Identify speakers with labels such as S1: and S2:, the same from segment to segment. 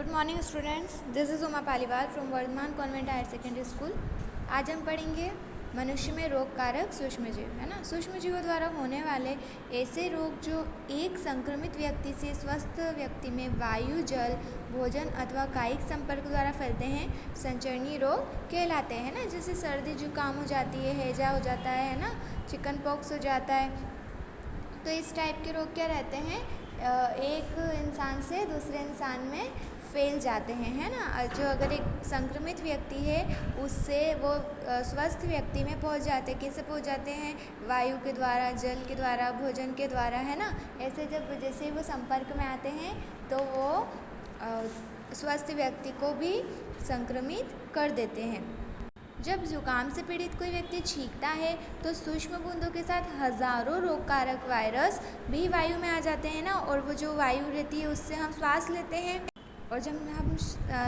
S1: Good morning students, this is Uma Paliwal from Vardhman convent higher secondary school. आज हम पढ़ेंगे मनुष्य में रोग कारक सूक्ष्मजीव, है ना। सूक्ष्मजीवों द्वारा होने वाले ऐसे रोग जो एक संक्रमित व्यक्ति से स्वस्थ व्यक्ति में वायु, जल, भोजन अथवा कायिक संपर्क द्वारा फैलते हैं संचरणीय रोग कहलाते हैं ना। जैसे सर्दी जुकाम हो जाती है, हैजा हो जाता है ना, चिकन पॉक्स हो जाता है। तो इस टाइप के रोग क्या रहते हैं, एक इंसान से दूसरे इंसान में फैल जाते हैं, है ना। जो अगर एक संक्रमित व्यक्ति है उससे वो स्वस्थ व्यक्ति में पहुंच जाते हैं। कैसे पहुंच जाते हैं? वायु के द्वारा, जल के द्वारा, भोजन के द्वारा, है ना। ऐसे जैसे ही वो संपर्क में आते हैं तो वो स्वस्थ व्यक्ति को भी संक्रमित कर देते हैं। जब जुकाम से पीड़ित कोई व्यक्ति छींकता है तो सूक्ष्म बूंदों के साथ हजारों रोगकारक वायरस भी वायु में आ जाते हैं ना। और वो जो वायु रहती है उससे हम श्वास लेते हैं, और जब हम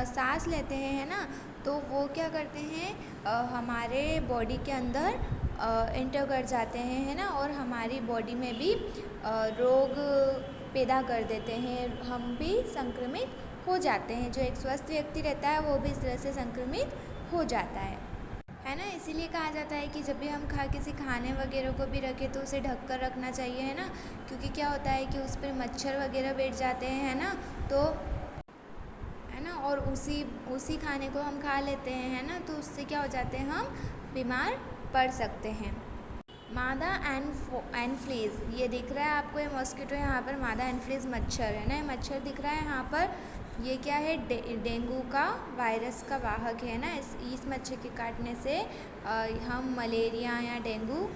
S1: सांस लेते हैं, है ना, तो वो क्या करते हैं, हमारे बॉडी के अंदर एंटर कर जाते हैं, है ना। और हमारी बॉडी में भी रोग पैदा कर देते हैं, हम भी संक्रमित हो जाते हैं। जो एक स्वस्थ व्यक्ति रहता है वो भी इस तरह से संक्रमित हो जाता है ना। इसीलिए कहा जाता है कि जब भी हम किसी खाने वगैरह को भी रखें तो उसे ढक कर रखना चाहिए, है ना। क्योंकि क्या होता है कि उस पर मच्छर वगैरह बैठ जाते हैं, है ना, तो है ना। और उसी खाने को हम खा लेते हैं, है ना, तो उससे क्या हो जाते हैं, हम बीमार पड़ सकते हैं। मादा एनफ्लीज, ये दिख रहा है आपको, ये मॉस्किटो यहाँ पर मादा एनफ्लीज मच्छर है ना, ये मच्छर दिख रहा है यहाँ पर। ये क्या है, डेंगू का वायरस का वाहक है ना। इस मच्छर के काटने से हम मलेरिया या डेंगू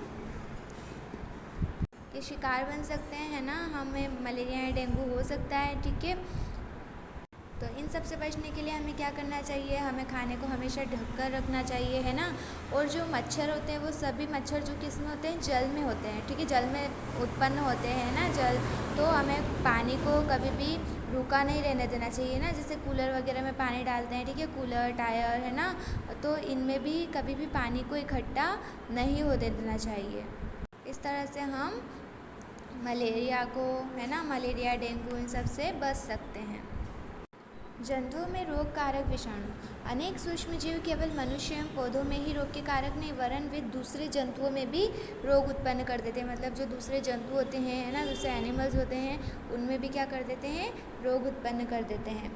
S1: के शिकार बन सकते हैं, है ना। हमें मलेरिया या डेंगू हो सकता है, ठीक है। तो इन सब से बचने के लिए हमें क्या करना चाहिए, हमें खाने को हमेशा ढककर रखना चाहिए, है ना। और जो मच्छर होते हैं वो सभी मच्छर जो किस में होते हैं, जल में होते हैं, ठीक है, जल में उत्पन्न होते हैं ना, जल। तो हमें पानी को कभी भी रुका नहीं रहने देना चाहिए ना। जैसे कूलर वगैरह में पानी डालते हैं, ठीक है, कूलर, टायर, है ना, तो इनमें भी कभी भी पानी को इकट्ठा नहीं होने देना चाहिए। इस तरह से हम मलेरिया को, है ना, मलेरिया, डेंगू, इन सब से बच सकते हैं। जंतुओं में रोग कारक विषाणु, अनेक सूक्ष्मजीव केवल मनुष्य एवं पौधों में ही रोग के कारक नहीं वरन वे दूसरे जंतुओं में भी रोग उत्पन्न कर देते हैं। मतलब जो दूसरे जंतु होते हैं, है ना, दूसरे एनिमल्स होते हैं, उनमें भी क्या कर देते हैं, रोग उत्पन्न कर देते हैं।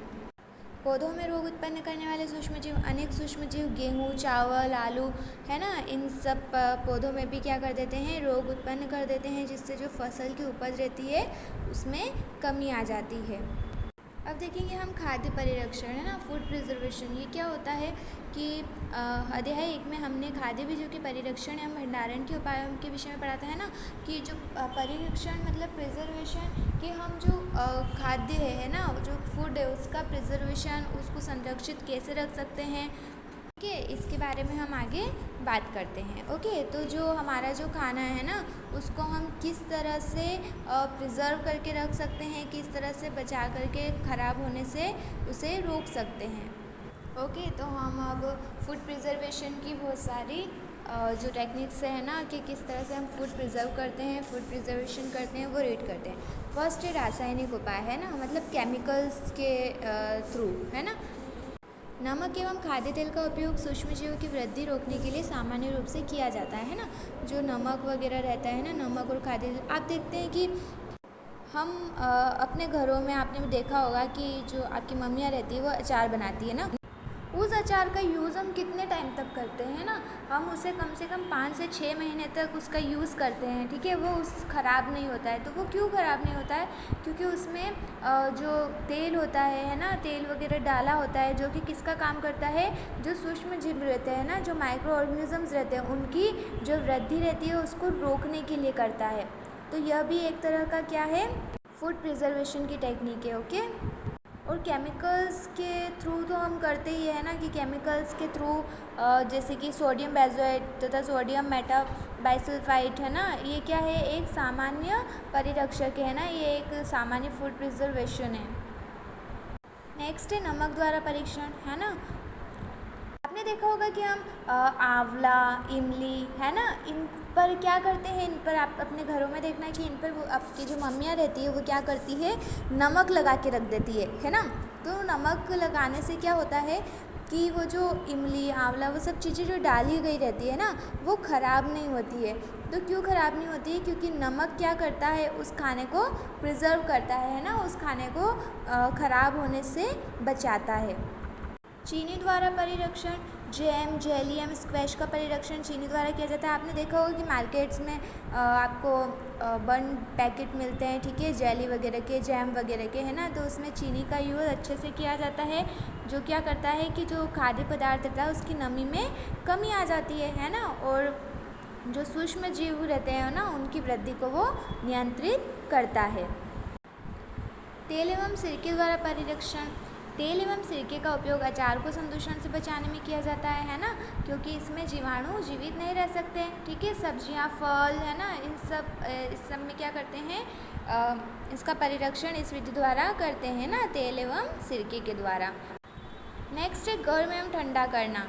S1: पौधों में रोग उत्पन्न करने वाले सूक्ष्मजीव, अनेक सूक्ष्मजीव गेहूँ, चावल, आलू, है ना, इन सब पौधों में भी क्या कर देते हैं, रोग उत्पन्न कर देते हैं, जिससे जो फसल की उपज रहती है उसमें कमी आ जाती है। अब देखेंगे हम खाद्य परिरक्षण, है ना, फूड प्रिजर्वेशन। ये क्या होता है कि अध्याय 1 में हमने खाद्य बीजों के परिरक्षण एवं भंडारण के उपायों के विषय में पढ़ा था, है ना। कि जो परिरक्षण मतलब प्रिजर्वेशन, कि हम जो खाद्य है ना, जो फूड है उसका प्रिजर्वेशन, उसको संरक्षित कैसे रख सकते हैं, ओके, इसके बारे में हम आगे बात करते हैं। ओके, तो जो हमारा जो खाना है ना उसको हम किस तरह से प्रिजर्व करके रख सकते हैं, किस तरह से बचा करके ख़राब होने से उसे रोक सकते हैं। ओके, तो हम अब फूड प्रिजर्वेशन की बहुत सारी जो टेक्निक्स है ना, कि किस तरह से हम फूड प्रिजर्व करते हैं, फूड प्रिजर्वेशन करते हैं, वो रीड करते हैं। फर्स्ट है रासायनिक उपाय, है ना, मतलब केमिकल्स के थ्रू, है ना। नमक एवं खाद्य तेल का उपयोग सूक्ष्मजीवों की वृद्धि रोकने के लिए सामान्य रूप से किया जाता है ना। जो नमक वगैरह रहता है ना, नमक और खाद्य तेल, आप देखते हैं कि हम अपने घरों में आपने देखा होगा कि जो आपकी मम्मियाँ रहती है वो अचार बनाती है ना, उस अचार का यूज़ हम कितने टाइम तक करते हैं ना, हम उसे कम से कम 5 से 6 महीने तक उसका यूज़ करते हैं, ठीक है। वो ख़राब नहीं होता है। तो वो क्यों ख़राब नहीं होता है? क्योंकि उसमें जो तेल होता है ना, तेल वगैरह डाला होता है, जो कि किसका काम करता है, जो सूक्ष्म जीव रहते हैं ना, जो माइक्रो ऑर्गेनिजम्स रहते हैं, उनकी जो वृद्धि रहती है उसको रोकने के लिए करता है। तो यह भी एक तरह का क्या है, फूड प्रिजर्वेशन की टेक्निक है। ओके, और केमिकल्स के थ्रू तो हम करते ही है ना, कि केमिकल्स के थ्रू जैसे कि सोडियम बेंजोएट तथा सोडियम मेटाबाइसल्फाइड, है ना, ये क्या है, एक सामान्य परिरक्षक है ना, ये एक सामान्य फूड प्रिजर्वेशन है। नेक्स्ट है नमक द्वारा परीक्षण, है ना। आपने देखा होगा कि हम आंवला, इमली, है ना, इन पर क्या करते हैं, इन पर आप अपने घरों में देखना कि इन पर वो आपकी जो मम्मियाँ रहती है वो क्या करती है, नमक लगा के रख देती है ना। तो नमक लगाने से क्या होता है कि वो जो इमली, आंवला, वो सब चीज़ें जो डाली गई रहती है ना, वो ख़राब नहीं होती है। तो क्यों ख़राब नहीं होती है? क्योंकि नमक क्या करता है, उस खाने को प्रिजर्व करता है ना, उस खाने को ख़राब होने से बचाता है। चीनी द्वारा परिरक्षण, जैम, जेली एवं स्क्वैश का परिरक्षण चीनी द्वारा किया जाता है। आपने देखा होगा कि मार्केट्स में आपको बन पैकेट मिलते हैं, ठीक है, जेली वगैरह के, जैम वगैरह के, है ना, तो उसमें चीनी का यूज़ अच्छे से किया जाता है, जो क्या करता है कि जो खाद्य पदार्थ रहता है उसकी नमी में कमी आ जाती है ना, और जो सूक्ष्म जीव रहते हैं ना, उनकी वृद्धि को वो नियंत्रित करता है। तेल एवं सिरके द्वारा परिरक्षण, तेल एवं सिरके का उपयोग अचार को संदूषण से बचाने में किया जाता है ना, क्योंकि इसमें जीवाणु जीवित नहीं रह सकते, ठीक है। सब्जियां, फल, है ना, इस सब में क्या करते हैं, इसका परिरक्षण इस विधि द्वारा करते हैं ना, तेल एवं सिरके के द्वारा। नेक्स्ट है गर्म एवं ठंडा करना।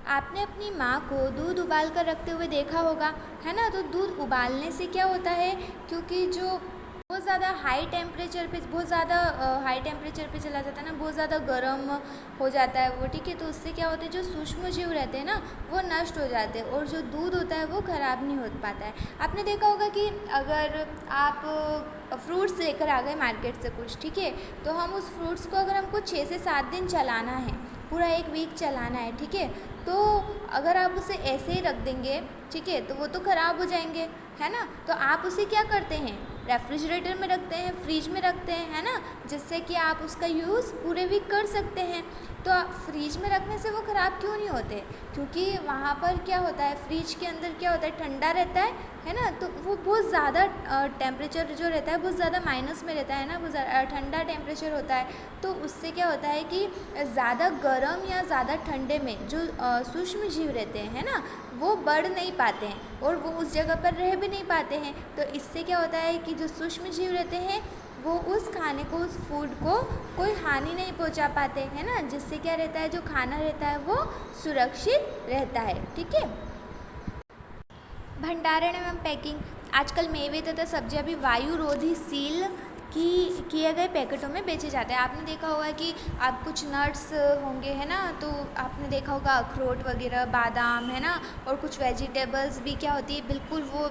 S1: आपने अपनी माँ को दूध उबाल कर रखते हुए देखा होगा, है ना, तो दूध उबालने से क्या होता है, क्योंकि जो बहुत ज़्यादा हाई टेम्परेचर पे चला जाता है ना, बहुत ज़्यादा गर्म हो जाता है वो, ठीक है, तो उससे क्या होता है, जो सूक्ष्म जीव रहते हैं ना, वो नष्ट हो जाते हैं, और जो दूध होता है वो ख़राब नहीं हो पाता है। आपने देखा होगा कि अगर आप फ्रूट्स लेकर आ गए मार्केट से कुछ, ठीक है, तो हम उस फ्रूट्स को अगर हमको 6 से 7 दिन चलाना है, पूरा 1 वीक चलाना है, ठीक है, तो अगर आप उसे ऐसे ही रख देंगे, ठीक है, तो वो तो ख़राब हो जाएंगे, है ना। तो आप उसे क्या करते हैं, रेफ्रिजरेटर में रखते हैं, फ्रिज में रखते हैं, है ना, जिससे कि आप उसका यूज़ पूरे वीक कर सकते हैं। तो फ्रिज में रखने से वो ख़राब क्यों नहीं होते, क्योंकि वहाँ पर क्या होता है, फ्रिज के अंदर क्या होता है, ठंडा रहता है ना, तो वो बहुत ज़्यादा टेम्परेचर जो रहता है बहुत ज़्यादा माइनस में रहता है ना, बहुत ठंडा टेम्परेचर होता है, तो उससे क्या होता है कि ज़्यादा गर्म या ज़्यादा ठंडे में जो सूक्ष्म जीव रहते हैं, है ना, वो बढ़ नहीं पाते हैं और वो उस जगह पर रह भी नहीं पाते हैं। तो इससे क्या होता है कि जो सूक्ष्म जीव रहते हैं वो उस खाने को, उस फूड को कोई हानि नहीं पहुंचा पाते, है ना, जिससे क्या रहता है, जो खाना रहता है वो सुरक्षित रहता है, ठीक है। भंडारण एवं पैकिंग, आजकल मेवे तथा सब्जियां भी वायुरोधी सील किए गए पैकेटों में बेचे जाते हैं। आपने देखा होगा कि आप कुछ नट्स होंगे, है ना, तो आपने देखा होगा अखरोट वगैरह, बादाम, है ना, और कुछ वेजिटेबल्स भी क्या होती है, बिल्कुल वो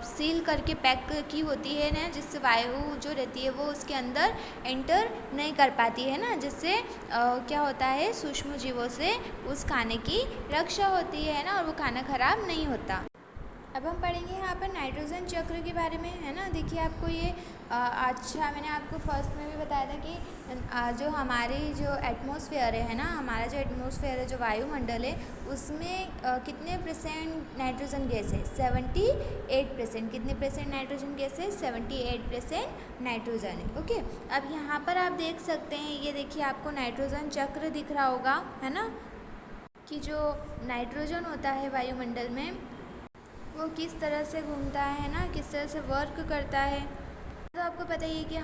S1: सील करके पैक की होती है ना, जिससे वायु जो रहती है वो उसके अंदर एंटर नहीं कर पाती है ना, जिससे क्या होता है, सूक्ष्म जीवों से उस खाने की रक्षा होती है ना, और वो खाना ख़राब नहीं होता। अब हम पढ़ेंगे यहाँ पर नाइट्रोजन चक्र के बारे में, है ना। देखिए आपको ये अच्छा, मैंने आपको फर्स्ट में भी बताया था कि जो हमारी जो एटमॉस्फेयर है ना, हमारा जो एटमॉस्फेयर है, जो वायुमंडल है, उसमें कितने % नाइट्रोजन गैस है, 78%। कितने % नाइट्रोजन गैस है, 78% नाइट्रोजन है, ओके। अब यहाँ पर आप देख सकते हैं, ये देखिए आपको नाइट्रोजन चक्र दिख रहा होगा, है ना, कि जो नाइट्रोजन होता है वायुमंडल में वो किस तरह से घूमता है ना, किस तरह से वर्क करता है। तो आपको पता ही है कि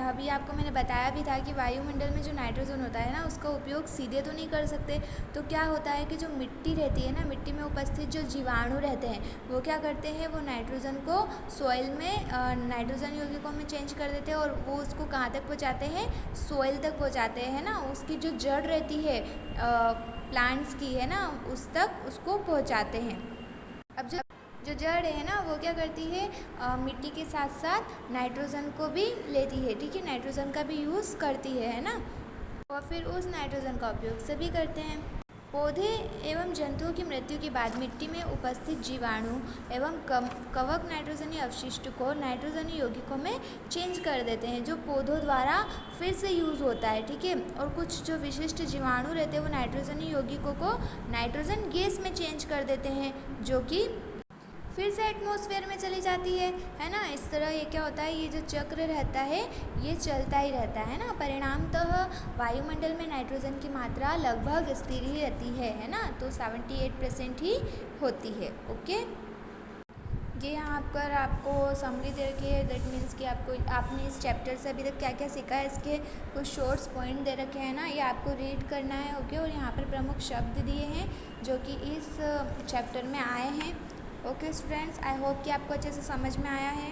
S1: अभी आपको मैंने बताया भी था कि वायुमंडल में जो नाइट्रोजन होता है ना, उसका उपयोग सीधे तो नहीं कर सकते। तो क्या होता है कि जो मिट्टी रहती है ना, मिट्टी में उपस्थित जो जीवाणु रहते हैं वो क्या करते हैं, वो नाइट्रोजन को सॉइल में नाइट्रोजन यौगिकों में चेंज कर देते हैं, और वो उसको कहाँ तक पहुँचाते हैं, सॉइल तक पहुँचाते हैं ना। उसकी जो जड़ रहती है प्लांट्स की, है ना, उस तक उसको पहुँचाते हैं। अब जो जड़ है ना, वो क्या करती है, मिट्टी के साथ साथ नाइट्रोजन को भी लेती है, ठीक है, नाइट्रोजन का भी यूज़ करती है ना, और फिर उस नाइट्रोजन का उपयोग सभी करते हैं। पौधे एवं जंतुओं की मृत्यु के बाद मिट्टी में उपस्थित जीवाणु एवं कवक नाइट्रोजनीय अपशिष्ट को नाइट्रोजनीय यौगिकों में चेंज कर देते हैं, जो पौधों द्वारा फिर से यूज़ होता है, ठीक है। और कुछ जो विशिष्ट जीवाणु रहते हैं वो नाइट्रोजनीय यौगिकों को नाइट्रोजन गैस में चेंज कर देते हैं, जो कि फिर से एटमॉस्फेयर में चली जाती है ना। इस तरह ये क्या होता है, ये जो चक्र रहता है ये चलता ही रहता है ना। परिणामतः वायुमंडल में नाइट्रोजन की मात्रा लगभग स्थिर ही रहती है ना, तो 78% ही होती है, ओके। ये यहाँ पर आपको समरी दे रखी है, दैट मीन्स कि आपने इस चैप्टर से अभी तक क्या क्या सीखा है, इसके कुछ शॉर्ट्स पॉइंट दे रखे हैं ना, ये आपको रीड करना है, ओके। और यहाँ पर प्रमुख शब्द दिए हैं जो कि इस चैप्टर में आए हैं, ओके स्टूडेंट्स। आई होप कि आपको अच्छे से समझ में आया है।